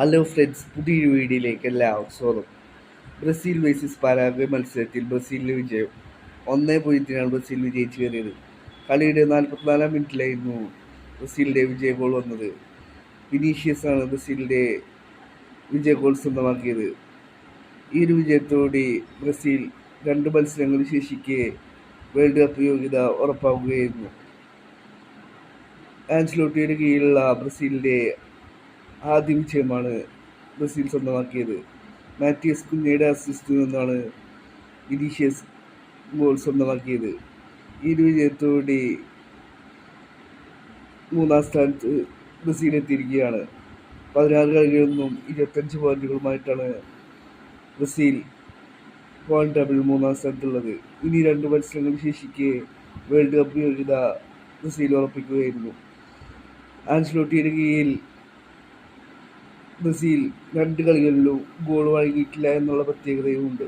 Hello friends, പുതിയൊരു വീഡിയോയിലേക്ക് എല്ലാവർക്കും സ്വാഗതം. ബ്രസീൽ വേഴ്സസ് പരാഗ്വേ മത്സരത്തിൽ ബ്രസീലിന് വിജയം. 1-0 ബ്രസീൽ വിജയിച്ചു കയറിയത്. കളിയുടെ 44-ാം മിനിറ്റിലായിരുന്നു ബ്രസീലിൻ്റെ വിജയ ഗോൾ വന്നത്. വിനീഷ്യസ് ആണ് ബ്രസീലിൻ്റെ വിജയ ഗോൾ സ്വന്തമാക്കിയത്. ഈ ഒരു വിജയത്തോടെ ബ്രസീൽ 2 മത്സരങ്ങൾ ശേഷിക്കെ വേൾഡ് കപ്പ് യോഗ്യത ഉറപ്പാക്കുകയായിരുന്നു. ആൻസലോട്ടിയുടെ കീഴിലുള്ള ബ്രസീലിൻ്റെ ആദ്യ വിജയമാണ് ബ്രസീൽ സ്വന്തമാക്കിയത്. മാറ്റിയസ് കുഞ്ഞയുടെ അസിസ്റ്റിൽ നിന്നാണ് വിനീഷ്യസ് ഗോൾ സ്വന്തമാക്കിയത്. ഈ ഒരു വിജയത്തോടെ 3-ാം സ്ഥാനത്ത് ബ്രസീൽ എത്തിയിരിക്കുകയാണ്. 16 കളികളിൽ നിന്നും 25 പോയിന്റുകളുമായിട്ടാണ് ബ്രസീൽ പോയിന്റ് ടേബിളിൽ 3-ാം സ്ഥാനത്തുള്ളത്. ഇനി 2 മത്സരങ്ങൾ ശേഷിക്കെ വേൾഡ് കപ്പ് യോഗ്യത ബ്രസീൽ ഉറപ്പിക്കുകയായിരുന്നു. ആൻസലോട്ടിയുടെ കീഴിൽ ബ്രസീൽ 2 കളികളിലും ഗോൾ വഴങ്ങിയിട്ടില്ല എന്നുള്ള പ്രത്യേകതയുമുണ്ട്.